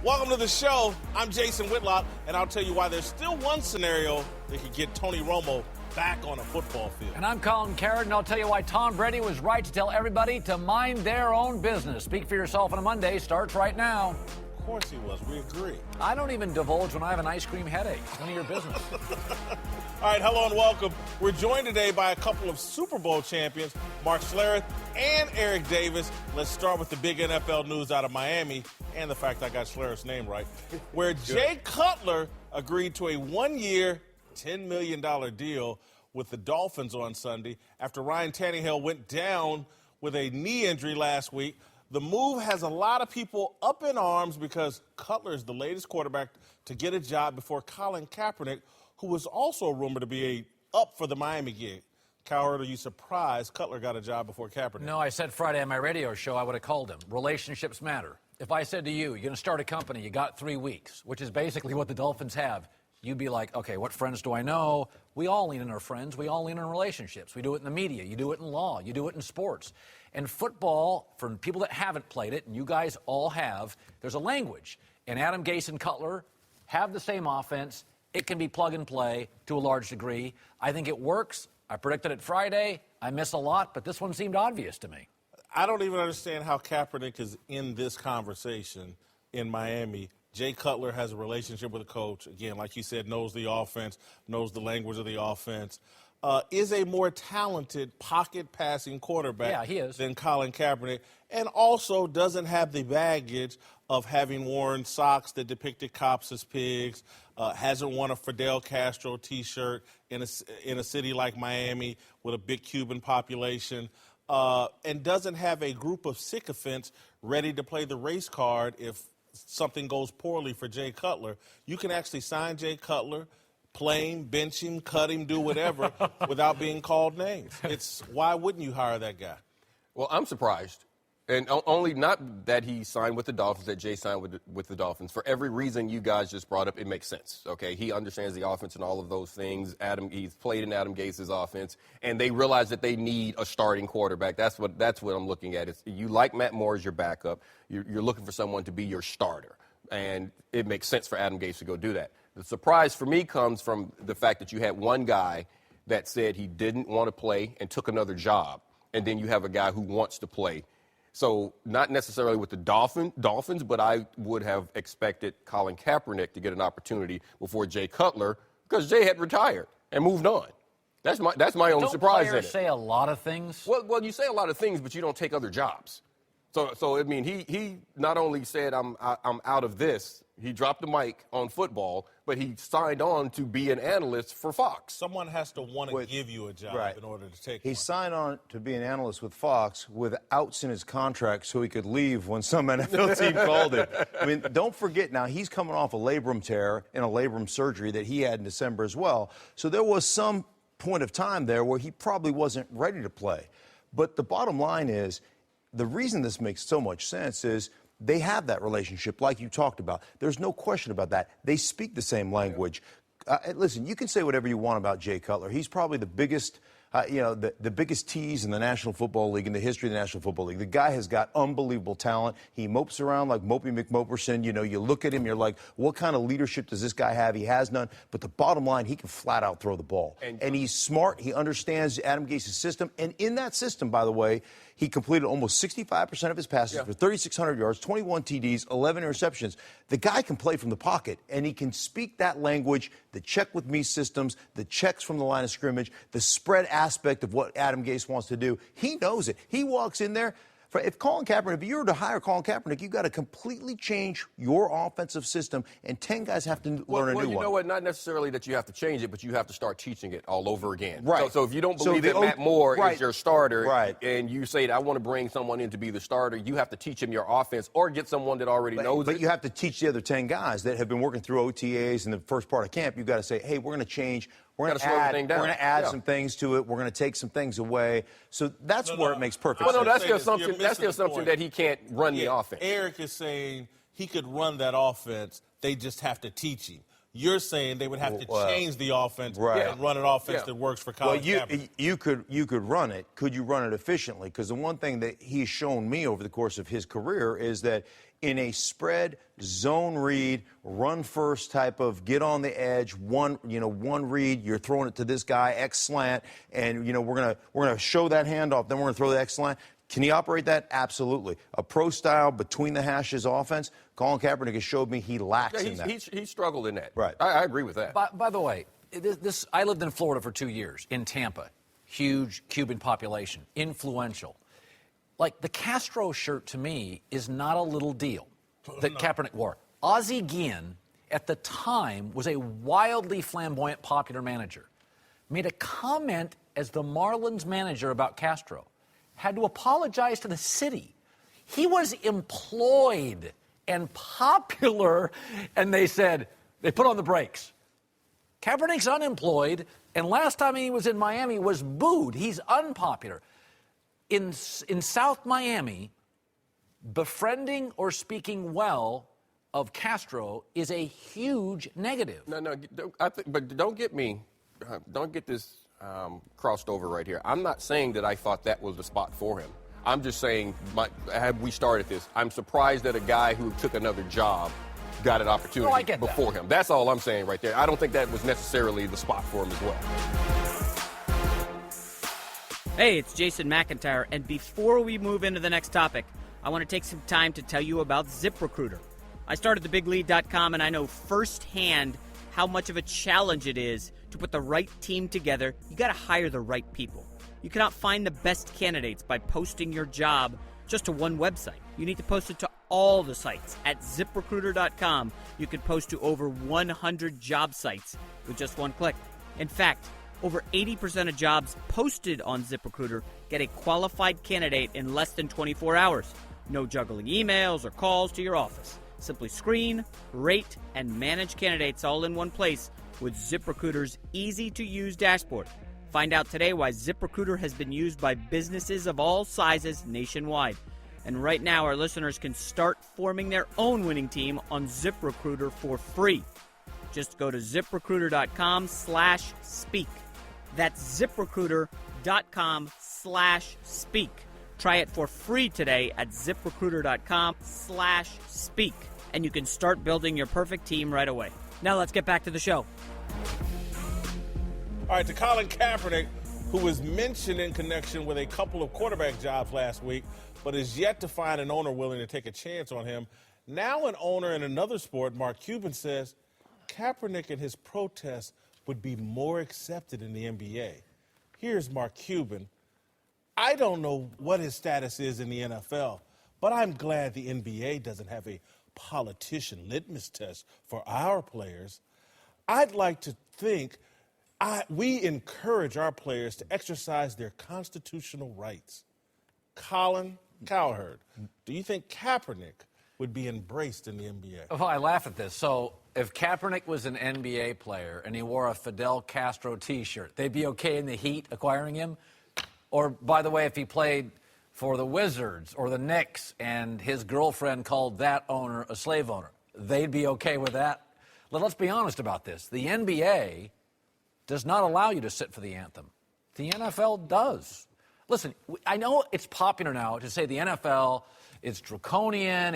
Welcome to the show. I'm Jason Whitlock, and I'll tell you why there's still one scenario that could get Tony Romo back on a football field. And I'm Colin Kaepernick, and I'll tell you why Tom Brady was right to tell everybody to mind their own business. Speak for yourself on a Monday starts right now. Of course he was. We agree. I don't even divulge when I have an ice cream headache. It's none of your business. All right, hello and welcome. We're joined today by a couple of Super Bowl champions, Mark Schlereth and Eric Davis. Let's start with the big NFL news out of Miami and the fact I got Schlereth's name right, where Jay Cutler agreed to a one-year, $10 million deal with the Dolphins on Sunday after Ryan Tannehill went down with a knee injury last week. The move has a lot of people up in arms because Cutler is the latest quarterback to get a job before Colin Kaepernick, who was also rumored to be up for the Miami gig. Cowherd, are you surprised Cutler got a job before Kaepernick? No, I said Friday on my radio show I would have called him. Relationships matter. If I said to you, you're going to start a company, you got 3 weeks, which is basically what the Dolphins have, you'd be like, okay, what friends do I know? We all lean on our friends. We all lean on relationships. We do it in the media. You do it in law. You do it in sports. And football, for people that haven't played it, and you guys all have, there's a language. And Adam Gase and Cutler have the same offense. It can be plug and play to a large degree. I think it works. I predicted it Friday. I miss a lot, but this one seemed obvious to me. I don't even understand how Kaepernick is in this conversation in Miami. Jay Cutler has a relationship with the coach. Again, like you said, knows the offense, knows the language of the offense. Is a more talented pocket-passing quarterback than Colin Kaepernick, and also doesn't have the baggage of having worn socks that depicted cops as pigs, hasn't worn a Fidel Castro T-shirt in a city like Miami with a big Cuban population, and doesn't have a group of sycophants ready to play the race card if something goes poorly for Jay Cutler. You can actually sign Jay Cutler, play him, bench him, cut him, do whatever without being called names. Why wouldn't you hire that guy? Well, I'm surprised. And only not that he signed with the Dolphins, that Jay signed with the Dolphins. For every reason you guys just brought up, it makes sense. Okay, he understands the offense and all of those things. He's played in Adam Gase's offense, and they realize that they need a starting quarterback. That's what I'm looking at. You like Matt Moore as your backup. You're looking for someone to be your starter, and it makes sense for Adam Gase to go do that. The surprise for me comes from the fact that you had one guy that said he didn't want to play and took another job, and then you have a guy who wants to play. So not necessarily with the Dolphins, but I would have expected Colin Kaepernick to get an opportunity before Jay Cutler because Jay had retired and moved on. That's my only surprise in it. Don't players say a lot of things? Well, you say a lot of things, but you don't take other jobs. So I mean, he not only said I'm out of this. He dropped the mic on football, but he signed on to be an analyst for Fox. Someone has to want to give you a job in order to take one. He signed on to be an analyst with Fox with outs in his contract so he could leave when some NFL team called him. I mean, don't forget now, he's coming off a labrum tear and a labrum surgery that he had in December as well. So there was some point of time there where he probably wasn't ready to play. But the bottom line is, the reason this makes so much sense is they have that relationship like you talked about. There's no question about that. They speak the same language. Listen, you can say whatever you want about Jay Cutler. He's probably the biggest, the biggest tease in the National Football League, in the history of the National Football League. The guy has got unbelievable talent. He mopes around like Mopey McMoperson. You know, you look at him, you're like, what kind of leadership does this guy have? He has none. But the bottom line, he can flat out throw the ball. And he's smart. He understands Adam Gase's system. And in that system, by the way, he completed almost 65% of his passes for 3,600 yards, 21 TDs, 11 interceptions. The guy can play from the pocket, and he can speak that language, the check-with-me systems, the checks from the line of scrimmage, the spread aspect of what Adam Gase wants to do. He knows it. He walks in there. If Colin Kaepernick, if you were to hire Colin Kaepernick, you've got to completely change your offensive system, and 10 guys have to learn a new one. Well, you know what? Not necessarily that you have to change it, but you have to start teaching it all over again. Right. So if you don't believe that Matt Moore is your starter, and you say, I want to bring someone in to be the starter, you have to teach him your offense or get someone that already knows it. But you have to teach the other 10 guys that have been working through OTAs in the first part of camp. You've got to say, hey, we're going to change. We're going to add some things to it. We're going to take some things away. So that's where it makes perfect sense. Well, no, that's the assumption. That's the assumption that he can't run the offense. Eric is saying he could run that offense. They just have to teach him. You're saying they would have to change the offense and run an offense that works for Colin Kaepernick. You could run it. Could you run it efficiently? Because the one thing that he's shown me over the course of his career is that in a spread, zone read, run first type of get on the edge, one read, you're throwing it to this guy, X slant, and we're gonna show that handoff, then we're gonna throw the X slant. Can he operate that? Absolutely. A pro style between the hashes offense, Colin Kaepernick has showed me he lacks in that. He struggled in that. Right. I agree with that. By the way, I lived in Florida for 2 years, in Tampa. Huge Cuban population, influential. Like, the Castro shirt, to me, is not a little deal that Kaepernick wore. Ozzie Guillen, at the time, was a wildly flamboyant, popular manager. Made a comment as the Marlins manager about Castro. Had to apologize to the city. He was employed and popular, and they put on the brakes. Kaepernick's unemployed, and last time he was in Miami was booed. He's unpopular. In South Miami, befriending or speaking well of Castro is a huge negative. No, but don't get this crossed over right here. I'm not saying that I thought that was the spot for him. I'm just saying, have we started this? I'm surprised that a guy who took another job got an opportunity before him. That's all I'm saying right there. I don't think that was necessarily the spot for him as well. Hey, it's Jason McIntyre, and before we move into the next topic, I want to take some time to tell you about ZipRecruiter. I started thebiglead.com, and I know firsthand how much of a challenge it is to put the right team together. You got to hire the right people. You cannot find the best candidates by posting your job just to one website. You need to post it to all the sites. At ZipRecruiter.com, you can post to over 100 job sites with just one click. In fact, over 80% of jobs posted on ZipRecruiter get a qualified candidate in less than 24 hours. No juggling emails or calls to your office. Simply screen, rate, and manage candidates all in one place with ZipRecruiter's easy-to-use dashboard. Find out today why ZipRecruiter has been used by businesses of all sizes nationwide. And right now, our listeners can start forming their own winning team on ZipRecruiter for free. Just go to ZipRecruiter.com/speak. That's ZipRecruiter.com/speak. Try it for free today at ZipRecruiter.com/speak. And you can start building your perfect team right away. Now let's get back to the show. All right, to Colin Kaepernick, who was mentioned in connection with a couple of quarterback jobs last week, but is yet to find an owner willing to take a chance on him. Now an owner in another sport, Mark Cuban, says Kaepernick and his protests would be more accepted in the NBA. Here's Mark Cuban. I don't know what his status is in the NFL, but I'm glad the NBA doesn't have a politician litmus test for our players. I'd like to think we encourage our players to exercise their constitutional rights. Colin Cowherd, do you think Kaepernick would be embraced in the NBA? Oh, I laugh at this. So if Kaepernick was an NBA player and he wore a Fidel Castro T-shirt, they'd be okay in the Heat acquiring him? Or, by the way, if he played for the Wizards or the Knicks and his girlfriend called that owner a slave owner, they'd be okay with that? Let's be honest about this. The NBA does not allow you to sit for the anthem. The NFL does. Listen, I know it's popular now to say the NFL, it's draconian,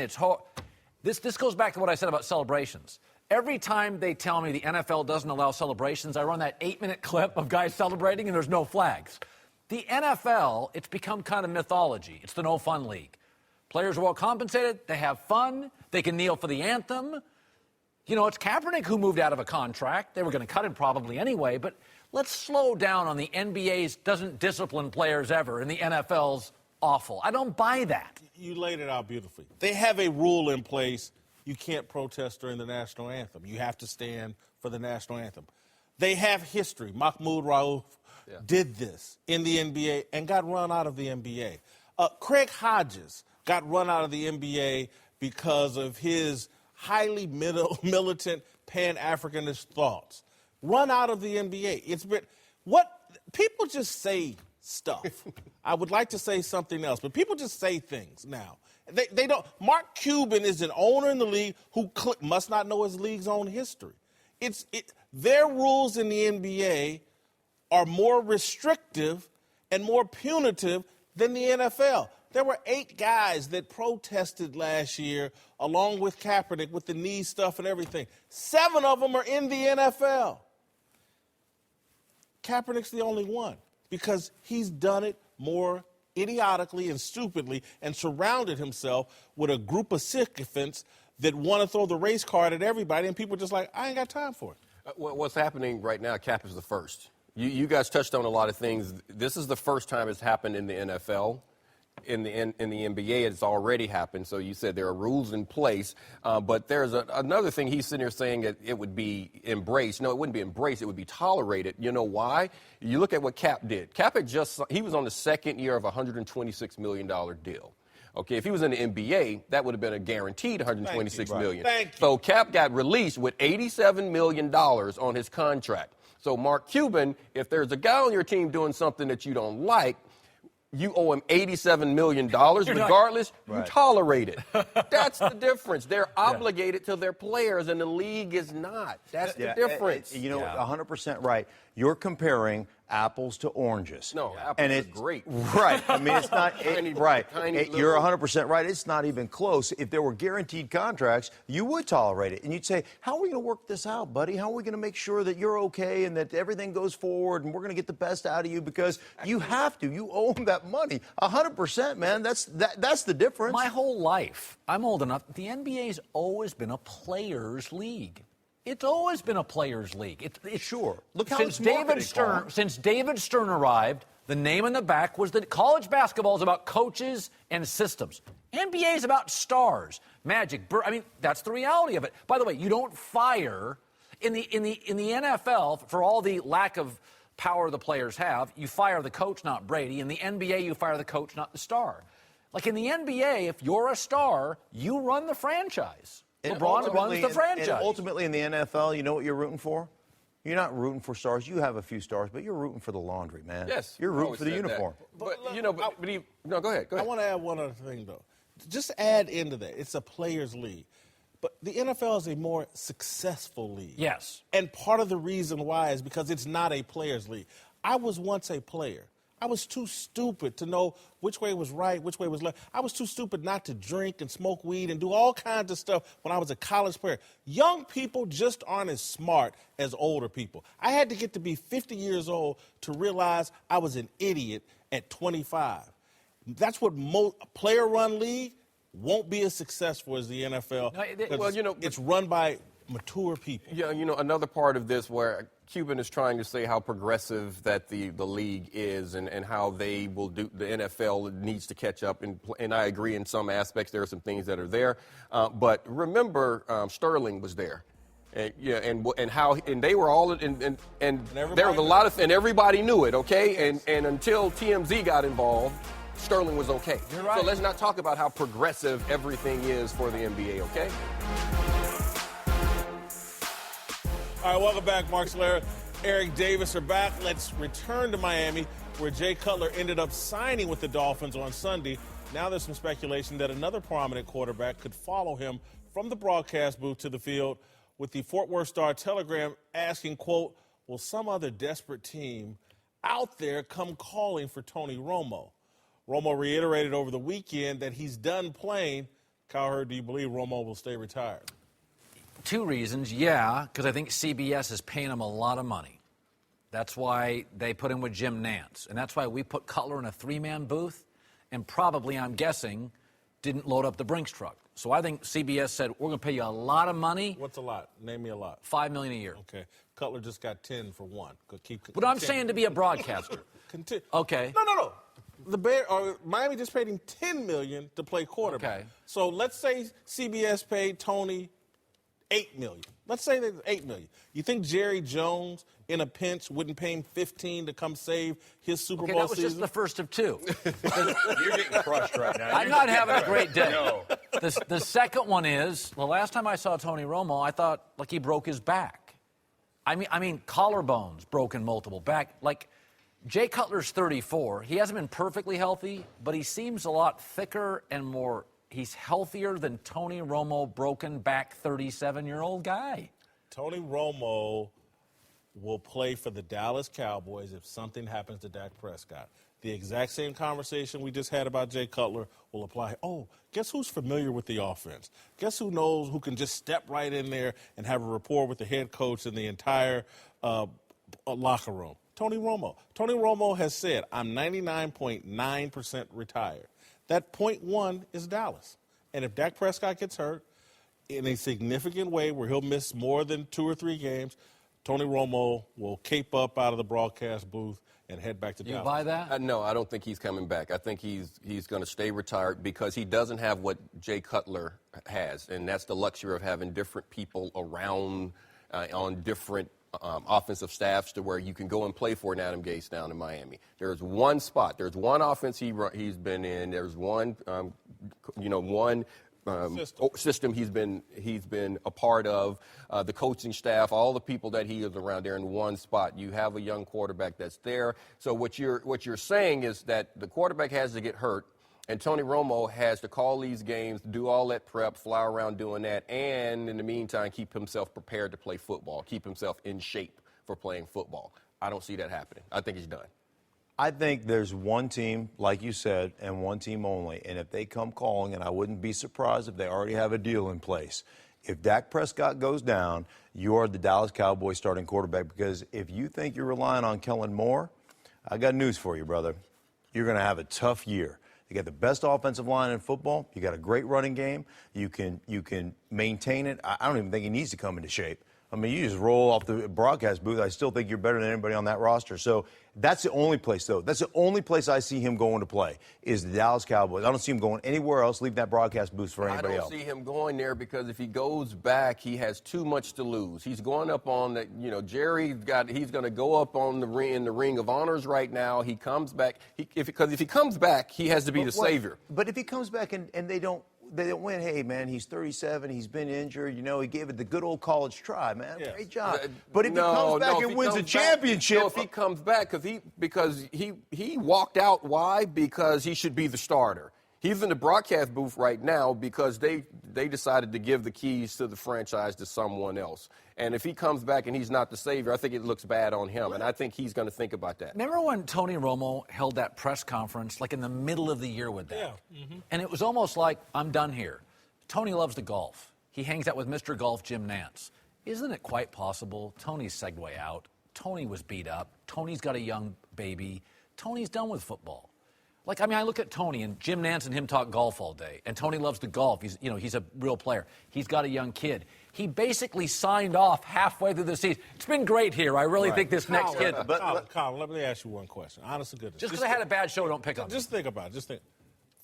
This goes back to what I said about celebrations. Every time they tell me the NFL doesn't allow celebrations, I run that 8-minute clip of guys celebrating and there's no flags. The NFL, it's become kind of mythology. It's the no-fun league. Players are well compensated, they have fun, they can kneel for the anthem. You know, it's Kaepernick who moved out of a contract. They were going to cut him probably anyway, but let's slow down on the NBA's doesn't discipline players ever and the NFL's awful. I don't buy that. You laid it out beautifully. They have a rule in place. You can't protest during the national anthem. You have to stand for the national anthem. They have history. Mahmoud Rauf did this in the NBA and got run out of the NBA. Craig Hodges got run out of the NBA because of his highly militant Pan-Africanist thoughts. Run out of the NBA. People just say stuff. I would like to say something else, but people just say things now. They don't. Mark Cuban is an owner in the league who must not know his league's own history. Their rules in the NBA are more restrictive and more punitive than the NFL. There were 8 guys that protested last year along with Kaepernick with the knee stuff and everything. 7 of them are in the NFL. Kaepernick's the only one because he's done it more idiotically and stupidly and surrounded himself with a group of sycophants that want to throw the race card at everybody, and people are just like, I ain't got time for it. What's happening right now, Cap is the first. You guys touched on a lot of things. This is the first time it's happened in the NFL. In the NBA, it's already happened. So you said there are rules in place. But there's another thing he's sitting here saying that it would be embraced. No, it wouldn't be embraced. It would be tolerated. You know why? You look at what Cap did. Cap he was on the second year of a $126 million deal. Okay, if he was in the NBA, that would have been a guaranteed $126 million. Thank you. So Cap got released with $87 million on his contract. So Mark Cuban, if there's a guy on your team doing something that you don't like, you owe him $87 million regardless, you tolerate it. That's the difference. They're obligated to their players, and the league is not. That's the difference. 100% right. You're comparing apples to oranges. No, apples are great. Right. I mean, it's not right. You're 100% right. It's not even close. If there were guaranteed contracts, you would tolerate it. And you'd say, how are we going to work this out, buddy? How are we going to make sure that you're okay and that everything goes forward and we're going to get the best out of you? Because you have to. You owe them that money. 100%, man. That's the difference. My whole life, I'm old enough, the NBA's always been a players' league. It's always been a players' league. Sure. Look how since David Stern arrived, the name on the back was that college basketball is about coaches and systems. NBA is about stars, magic. I mean, that's the reality of it. By the way, you don't fire in the NFL for all the lack of power the players have. You fire the coach, not Brady. In the NBA, you fire the coach, not the star. Like in the NBA, if you're a star, you run the franchise. LeBron runs the franchise. And ultimately in the NFL, you know what you're rooting for? You're not rooting for stars. You have a few stars, but you're rooting for the laundry, man. Yes. You're rooting for the uniform. But no, go ahead. I want to add one other thing, though. Just add into that. It's a players' league. But the NFL is a more successful league. Yes. And part of the reason why is because it's not a players' league. I was once a player. I was too stupid to know which way was right, which way was left. I was too stupid not to drink and smoke weed and do all kinds of stuff when I was a college player. Young people just aren't as smart as older people. I had to get to be 50 years old to realize I was an idiot at 25. That's what player-run league won't be as successful as the NFL. It's run by mature people. Yeah, another part of this where Cuban is trying to say how progressive that the league is and how they will do, the NFL needs to catch up. And I agree in some aspects. There are some things that are there. But remember, Sterling was there. And they were all and there was a lot of, and everybody knew it, okay? And until TMZ got involved, Sterling was okay. You're right. So let's not talk about how progressive everything is for the NBA, okay? All right, welcome back, Mark Solera. Eric Davis are back. Let's return to Miami, where Jay Cutler ended up signing with the Dolphins on Sunday. Now there's some speculation that another prominent quarterback could follow him from the broadcast booth to the field, with the Fort Worth Star-Telegram asking, quote, will some other desperate team out there come calling for Tony Romo? Romo reiterated over the weekend that he's done playing. Cowherd, do you believe Romo will stay retired? Two reasons. Yeah, because I think CBS is paying him a lot of money. That's why they put him with Jim Nance. And that's why we put Cutler in a three-man booth and probably, I'm guessing, didn't load up the Brinks truck. So I think CBS said, we're going to pay you a lot of money. What's a lot? Name me a lot. $5 million a year. Okay. Cutler just got 10 for one. But I'm saying to be a broadcaster. Okay. No. Miami just paid him $10 million to play quarterback. Okay. So let's say CBS paid Tony $8 million. Let's say that's $8 million. You think Jerry Jones in a pinch wouldn't pay him $15 to come save his Super Bowl that was season? just the first of two. You're getting crushed right now. I'm not having a great day. No. The second one is, the last time I saw Tony Romo, I thought like he broke his back. I mean collarbones broken multiple back. Like Jay Cutler's 34. He hasn't been perfectly healthy, but he seems a lot thicker and more. He's healthier than Tony Romo, broken back 37-year-old guy. Tony Romo will play for the Dallas Cowboys if something happens to Dak Prescott. the exact same conversation we just had about Jay Cutler will apply. Oh, guess who's familiar with the offense? Guess who knows, who can just step right in there and have a rapport with the head coach and the entire locker room? Tony Romo. Tony Romo has said, I'm 99.9% retired. That 0.1 is Dallas. And if Dak Prescott gets hurt in a significant way where he'll miss more than 2 or 3 games, Tony Romo will cape up out of the broadcast booth and head back to Dallas. You buy that? No, I don't think he's coming back. I think he's going to stay retired because he doesn't have what Jay Cutler has, and that's the luxury of having different people around on different offensive staffs to where you can go and play for an Adam Gase down in Miami. There's one spot. There's one offense he's been in. There's one, system he's been a part of, the coaching staff, all the people that he is around there in one spot. You have a young quarterback that's there. So what you're saying is that the quarterback has to get hurt, and Tony Romo has to call these games, do all that prep, fly around doing that, and in the meantime keep himself prepared to play football, keep himself in shape for playing football. I don't see that happening. I think he's done. I think there's one team, like you said, and one team only. And if they come calling, and I wouldn't be surprised if they already have a deal in place, if Dak Prescott goes down, you're the Dallas Cowboys starting quarterback. Because if you think you're relying on Kellen Moore, I got news for you, brother. You're going to have a tough year. You got the best offensive line in football. You got a great running game. You can maintain it. I don't even think he needs to come into shape. I mean, you just roll off the broadcast booth. I still think you're better than anybody on that roster. So that's the only place, though. That's the only place I see him going to play is the Dallas Cowboys. I don't see him going anywhere else, leave that broadcast booth for anybody else. I don't see him going there because if he goes back, he has too much to lose. He's going up on the, he's going to go up on the ring in the ring of honors right now. He comes back. Because if he comes back, he has to be the savior. But if he comes back and they don't win, hey, man, he's 37, he's been injured, he gave it the good old college try, man. Yes. Great job. But if he comes back and wins a championship. If he comes back, because he walked out, why? Because he should be the starter. He's in the broadcast booth right now because they decided to give the keys to the franchise to someone else. And if he comes back and he's not the savior, I think it looks bad on him. And I think he's going to think about that. Remember when Tony Romo held that press conference like in the middle of the year with that? Yeah. Mm-hmm. And it was almost like, I'm done here. Tony loves to golf. He hangs out with Mr. Golf Jim Nantz. Isn't it quite possible Tony's segue out? Tony was beat up. Tony's got a young baby. Tony's done with football. I look at Tony, and Jim Nantz and him talk golf all day, and Tony loves to golf. He's a real player. He's got a young kid. He basically signed off halfway through the season. It's been great here. I really think this next kid. Colin, let me ask you one question. Honest to goodness. Just because I had a bad show, don't pick on me. Just think about it.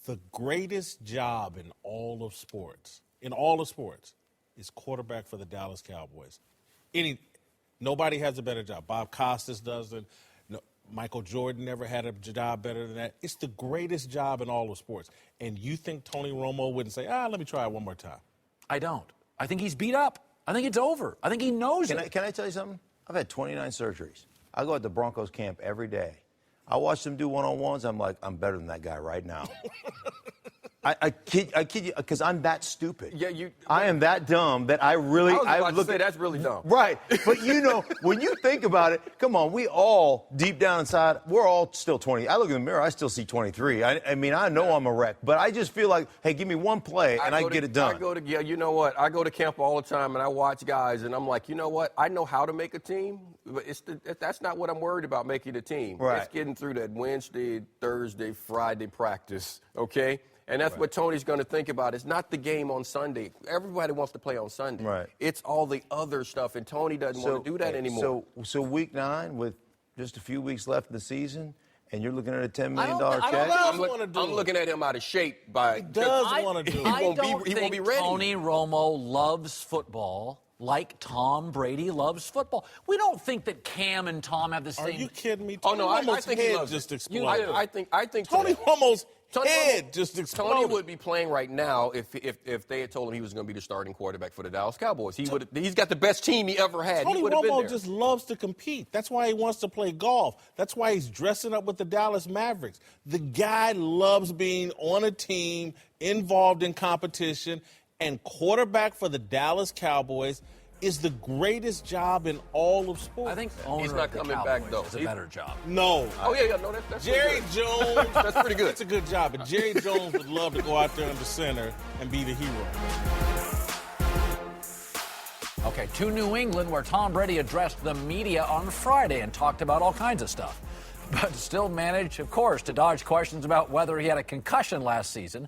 The greatest job in all of sports, is quarterback for the Dallas Cowboys. Nobody has a better job. Bob Costas doesn't. Michael Jordan never had a job better than that. It's the greatest job in all of sports. And you think Tony Romo wouldn't say, let me try it one more time? I don't. I think he's beat up. I think it's over. I think he knows it. Can I tell you something? I've had 29 surgeries. I go at the Broncos camp every day. I watch them do one-on-ones. I'm like, I'm better than that guy right now. I kid you, because I'm that stupid. Yeah, I am that dumb that I really. I was about to say that's really dumb. Right, but when you think about it, come on, we all deep down inside, we're all still 20. I look in the mirror, I still see 23. I mean, I know I'm a wreck, but I just feel like, hey, give me one play and I get it done. You know what? I go to camp all the time and I watch guys and I'm like, you know what? I know how to make a team, but that's not what I'm worried about making a team. Right. It's getting through that Wednesday, Thursday, Friday practice. Okay. And that's what Tony's going to think about. It's not the game on Sunday. Everybody wants to play on Sunday. Right. It's all the other stuff, and Tony doesn't want to do that anymore. So week 9, with just a few weeks left in the season, and you're looking at a $10 million check? I'm looking at him out of shape. He does want to do it. I don't he won't be ready. Tony Romo loves football like Tom Brady loves football. We don't think that Cam and Tom have the same. Are you kidding me? Oh, no, I Romo's think he head loves just it. exploded. I think Tony Romo's head just exploded. Tony would be playing right now if they had told him he was going to be the starting quarterback for the Dallas Cowboys. He's got the best team he ever had. Tony he would have been Romo there. just loves to compete. That's why he wants to play golf. That's why he's dressing up with the Dallas Mavericks. The guy loves being on a team, involved in competition, and quarterback for the Dallas Cowboys. is the greatest job in all of sports. I think owner He's not of the coming Cowboys back, though. is a better job. No. Oh, yeah, no, that's Jerry pretty Jones. That's pretty good. That's a good job. But Jerry Jones would love to go out there in the center and be the hero. Okay, to New England, where Tom Brady addressed the media on Friday and talked about all kinds of stuff. But still managed, of course, to dodge questions about whether he had a concussion last season.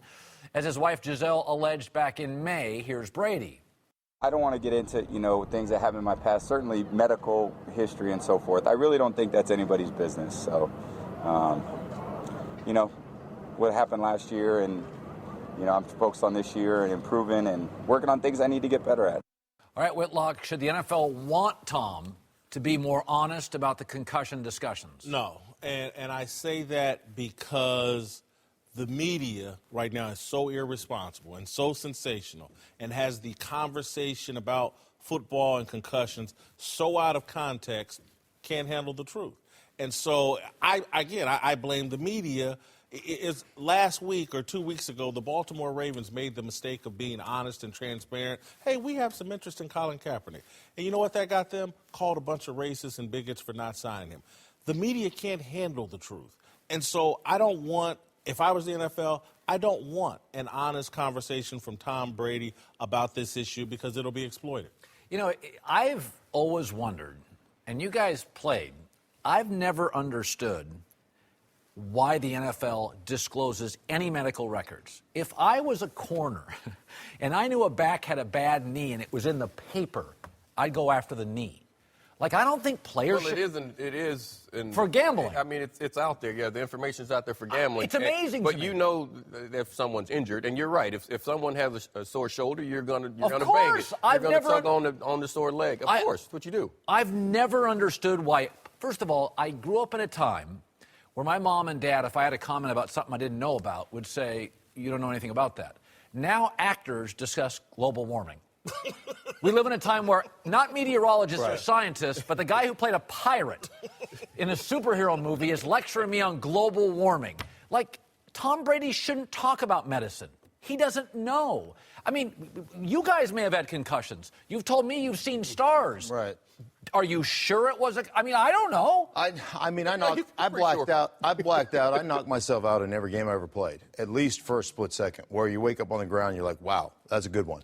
As his wife Giselle alleged back in May, here's Brady. I don't want to get into, things that happened in my past, certainly medical history and so forth. I really don't think that's anybody's business. So, what happened last year, and, I'm focused on this year and improving and working on things I need to get better at. All right, Whitlock, should the NFL want Tom to be more honest about the concussion discussions? No. And I say that because the media right now is so irresponsible and so sensational and has the conversation about football and concussions so out of context, can't handle the truth. And so, I blame the media. It's last week or 2 weeks ago, the Baltimore Ravens made the mistake of being honest and transparent. Hey, we have some interest in Colin Kaepernick. And you know what that got them? Called a bunch of racists and bigots for not signing him. The media can't handle the truth. And so if I was the NFL, I don't want an honest conversation from Tom Brady about this issue because it'll be exploited. I've always wondered, and you guys played, I've never understood why the NFL discloses any medical records. If I was a corner and I knew a back had a bad knee and it was in the paper, I'd go after the knee. Like, I don't think players should... It is. For gambling. I mean, it's out there. Yeah, the information's out there for gambling. It's amazing But to me. you know if someone's injured, and you're right. If someone has a sore shoulder, you're gonna bang it. course. You're I've gonna never- tug on the sore leg. Of course, that's what you do. I've never understood why. First of all, I grew up in a time where my mom and dad, if I had a comment about something I didn't know about, would say, you don't know anything about that. Now actors discuss global warming. We live in a time where not meteorologists or scientists, but the guy who played a pirate in a superhero movie is lecturing me on global warming. Like, Tom Brady shouldn't talk about medicine. He doesn't know. I mean, you guys may have had concussions. You've told me you've seen stars. Right. Are you sure it was I don't know. I blacked out. I blacked out. I knocked myself out in every game I ever played, at least for a split second, where you wake up on the ground and you're like, wow, that's a good one.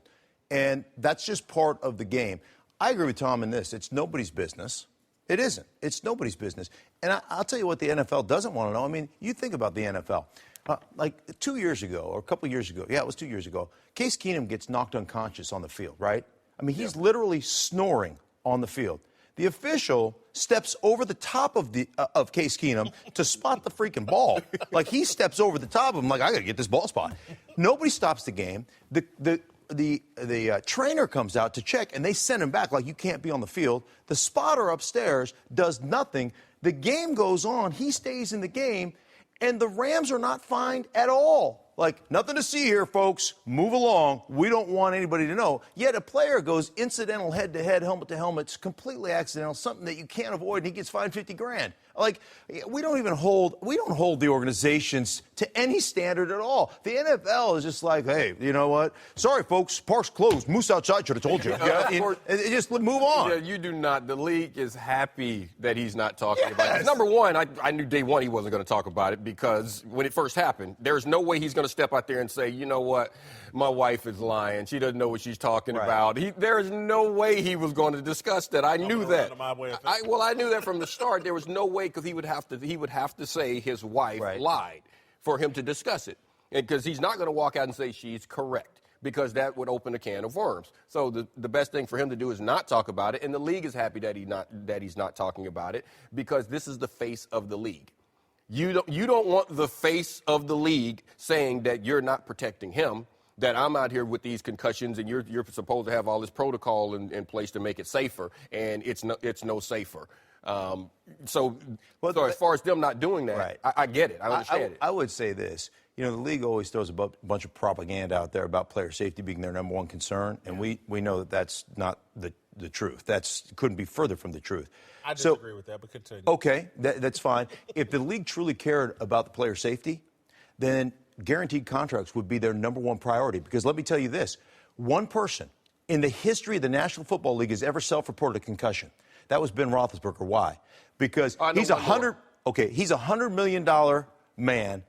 And that's just part of the game. I agree with Tom in this. It's nobody's business. It isn't. It's nobody's business. And I'll tell you what the NFL doesn't want to know. I mean, you think about the NFL. Like 2 years ago or a couple years ago, it was 2 years ago, Case Keenum gets knocked unconscious on the field, right? I mean, he's literally snoring on the field. The official steps over the top of Case Keenum to spot the freaking ball. Like, he steps over the top of him like, I got to get this ball spot. Nobody stops the game. The trainer comes out to check, and they send him back like, you can't be on the field. The spotter upstairs does nothing. The game goes on. He stays in the game, and the Rams are not fined at all. Like, nothing to see here, folks. Move along. We don't want anybody to know. Yet a player goes incidental head-to-head, helmet-to-helmet. It's completely accidental, something that you can't avoid, and he gets fined $50,000. Like, we don't hold the organizations to any standard at all. The NFL is just like, hey, you know what? Sorry, folks, park's closed. Moose outside should have told you. And just move on. Yeah, you do not. The league is happy that he's not talking about it. Number one, I knew day one he wasn't going to talk about it because when it first happened, there's no way he's going to step out there and say, you know what, my wife is lying. She doesn't know what she's talking about. There is no way he was going to discuss that. I knew that. I knew that from the start. There was no way because he would have to say his wife lied for him to discuss it. Because he's not going to walk out and say she's correct because that would open a can of worms. So the best thing for him to do is not talk about it, and the league is happy that he's not talking about it because this is the face of the league. You don't want the face of the league saying that you're not protecting him, that I'm out here with these concussions and you're supposed to have all this protocol in place to make it safer, and it's no safer. So as far as them not doing that, I get it. I understand it. I would say this. You know, the league always throws a bunch of propaganda out there about player safety being their number one concern, and we know that that's not the truth. Couldn't be further from the truth. I disagree with that, but continue. Okay, that's fine. If the league truly cared about the player safety, then guaranteed contracts would be their number one priority. Because let me tell you this, one person in the history of the National Football League has ever self-reported a concussion. That was Ben Roethlisberger. Why? Because he's he's $100 million man,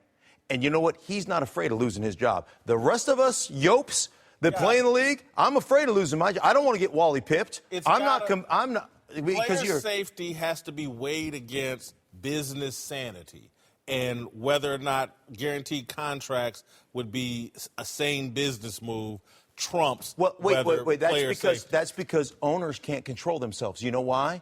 and you know what? He's not afraid of losing his job. The rest of us, yopes that play in the league, I'm afraid of losing my job. I don't want to get Wally pipped. I'm not. Player safety has to be weighed against business sanity and whether or not guaranteed contracts would be a sane business move trumps. Well, wait. That's because owners can't control themselves. You know why?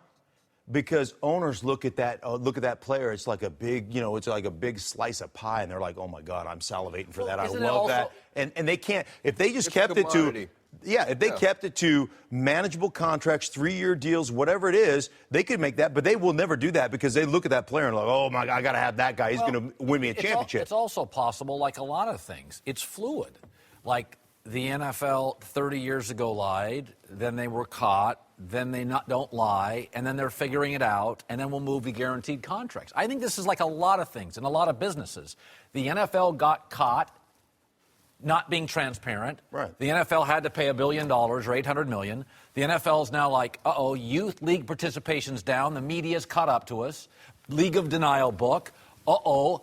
Because owners look at that player. It's like a big, it's like a big slice of pie, and they're like, "Oh my God, I'm salivating for that. I love that." And they can't. If they just kept it to, if they kept it to manageable contracts, 3-year deals, whatever it is, they could make that. But they will never do that because they look at that player and like, "Oh my God, I got to have that guy. He's going to win me a championship." It's also possible, like a lot of things, it's fluid. Like the NFL 30 years ago lied, then they were caught, then they don't lie, and then they're figuring it out, and then we'll move to guaranteed contracts. I think this is like a lot of things in a lot of businesses. The NFL got caught not being transparent. Right. The NFL had to pay $1 billion or $800 million. The NFL is now like, youth league participation's down. The media's caught up to us. League of Denial book.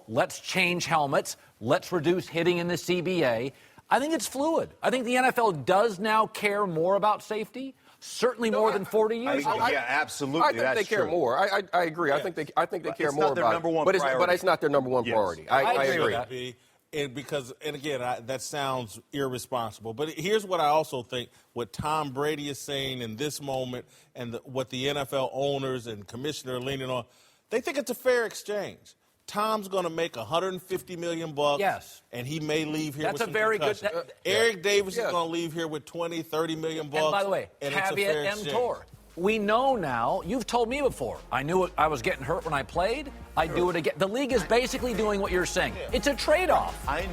Let's change helmets. Let's reduce hitting in the CBA. I think it's fluid. I think the NFL does now care more about safety, certainly more than 40 years ago. Yeah, absolutely. I think they care more. I agree. Yeah. I think they care it's more not their about number one it. priority. But it's not their number one priority. I agree. with that. And again, that sounds irresponsible. But here's what I also think: what Tom Brady is saying in this moment, and what the NFL owners and commissioner are leaning on, they think it's a fair exchange. Tom's going to make $150 million. Yes. And he may leave here with some very good. Eric Davis is going to leave here with $20-30 million. And by the way, caveat emptor. We know now, you've told me before, I knew I was getting hurt when I played. I do it again. The league is basically doing what you're saying. Yeah. It's a trade-off. I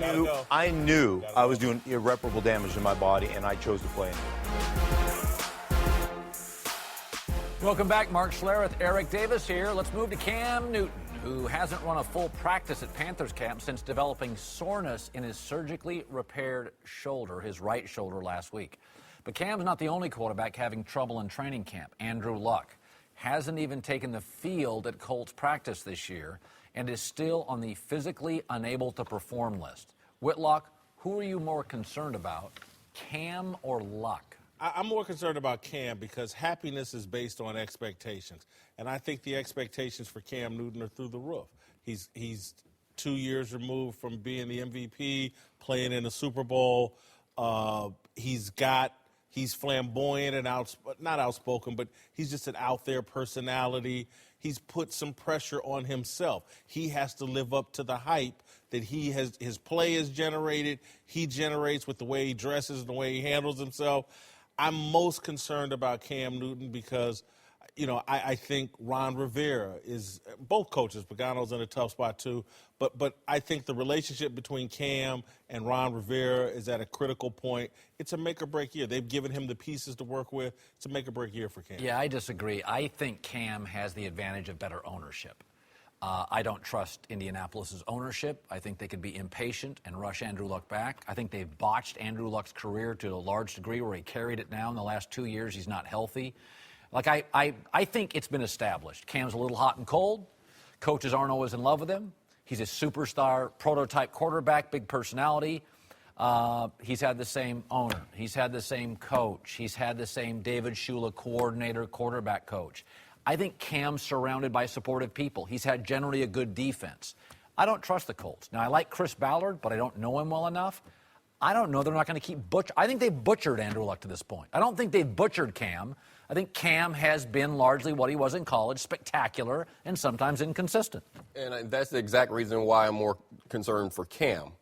knew I was doing irreparable damage to my body, and I chose to play in it. Welcome back. Mark Schler with Eric Davis here. Let's move to Cam Newton, who hasn't run a full practice at Panthers camp since developing soreness in his surgically repaired shoulder, his right shoulder, last week. But Cam's not the only quarterback having trouble in training camp. Andrew Luck hasn't even taken the field at Colts practice this year and is still on the physically unable to perform list. Whitlock, who are you more concerned about, Cam or Luck? I'm more concerned about Cam because happiness is based on expectations. And I think the expectations for Cam Newton are through the roof. He's 2 years removed from being the MVP, playing in the Super Bowl. He's flamboyant and not outspoken, but he's just an out-there personality. He's put some pressure on himself. He has to live up to the hype that his play is generated. He generates with the way he dresses and the way he handles himself. I'm most concerned about Cam Newton because, I think Ron Rivera is – both coaches, Pagano's in a tough spot too, but I think the relationship between Cam and Ron Rivera is at a critical point. It's a make-or-break year. They've given him the pieces to work with. It's a make-or-break year for Cam. Yeah, I disagree. I think Cam has the advantage of better ownership. I don't trust Indianapolis' ownership. I think they could be impatient and rush Andrew Luck back. I think they've botched Andrew Luck's career to a large degree where he carried it now in the last 2 years. He's not healthy. I think it's been established. Cam's a little hot and cold. Coaches aren't always in love with him. He's a superstar, prototype quarterback, big personality. He's had the same owner. He's had the same coach. He's had the same David Shula coordinator, quarterback coach. I think Cam's surrounded by supportive people. He's had generally a good defense. I don't trust the Colts. Now, I like Chris Ballard, but I don't know him well enough. I don't know. They're not going to keep I think they've butchered Andrew Luck to this point. I don't think they've butchered Cam. I think Cam has been largely what he was in college, spectacular and sometimes inconsistent. And that's the exact reason why I'm more concerned for Cam.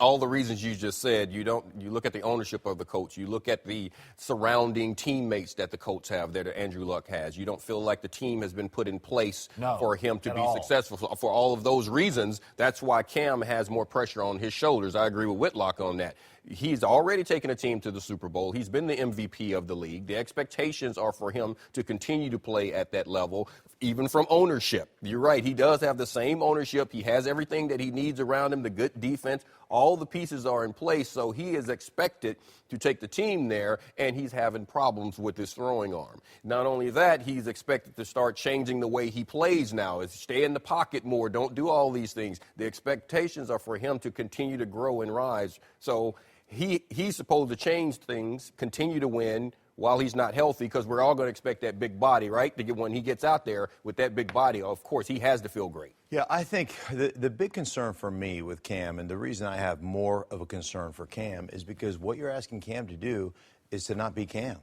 All the reasons you just said, you look at the ownership of the coach, you look at the surrounding teammates that the coach have that Andrew Luck has. You don't feel like the team has been put in place for him to be successful. For all of those reasons, that's why Cam has more pressure on his shoulders. I agree with Whitlock on that. He's already taken a team to the Super Bowl. He's been the MVP of the league. The expectations are for him to continue to play at that level, even from ownership. You're right. He does have the same ownership. He has everything that he needs around him, the good defense. All the pieces are in place, so he is expected to take the team there, and he's having problems with his throwing arm. Not only that, he's expected to start changing the way he plays now. Is stay in the pocket more, don't do all these things. The expectations are for him to continue to grow and rise. So he's supposed to change things, continue to win while he's not healthy, because we're all going to expect that big body, right? To get when he gets out there with that big body, of course, he has to feel great. Yeah, I think the big concern for me with Cam, and the reason I have more of a concern for Cam, is because what you're asking Cam to do is to not be Cam.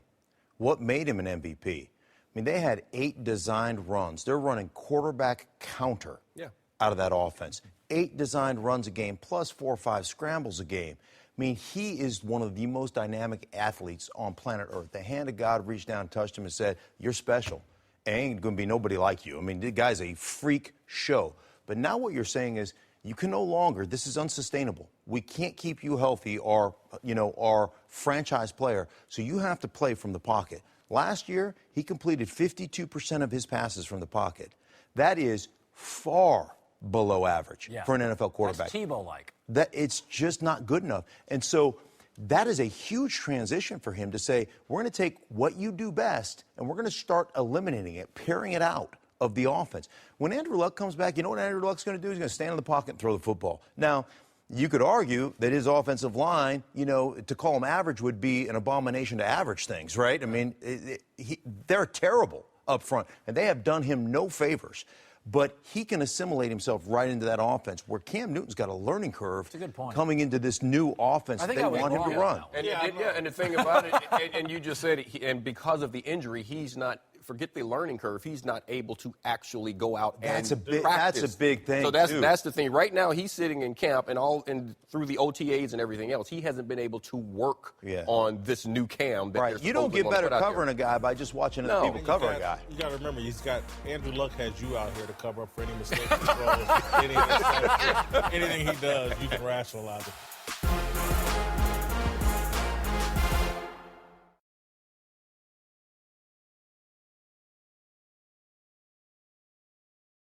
What made him an MVP? I mean, they had 8 designed runs. They're running quarterback counter out of that offense. 8 designed runs a game, plus 4 or 5 scrambles a game. I mean, he is one of the most dynamic athletes on planet Earth. The hand of God reached down, touched him, and said, "You're special. Ain't going to be nobody like you." I mean, the guy's a freak show. But now what you're saying is, you can no longer, this is unsustainable. We can't keep you healthy or, our franchise player. So you have to play from the pocket. Last year, he completed 52% of his passes from the pocket. That is far below average for an NFL quarterback. That's Tebow-like. That it's just not good enough. And so that is a huge transition for him to say, we're going to take what you do best and we're going to start eliminating it, paring it out of the offense. When Andrew Luck comes back, you know what Andrew Luck's going to do? He's going to stand in the pocket and throw the football. Now, you could argue that his offensive line, to call him average would be an abomination to average things, right? I mean, they're terrible up front, and they have done him no favors. But he can assimilate himself right into that offense, where Cam Newton's got a learning curve coming into this new offense that they want him to run. And the thing about it, and you just said it, and because of the injury, he's not, forget the learning curve, he's not able to actually go out and practice. That's a big thing, so that's the thing. Right now, he's sitting in camp and through the OTAs and everything else, he hasn't been able to work on this new Cam. That You don't get better covering a guy by just watching other people cover a guy. You got to remember, Andrew Luck has you out here to cover up for any mistakes he throws, anything he does, you can rationalize it.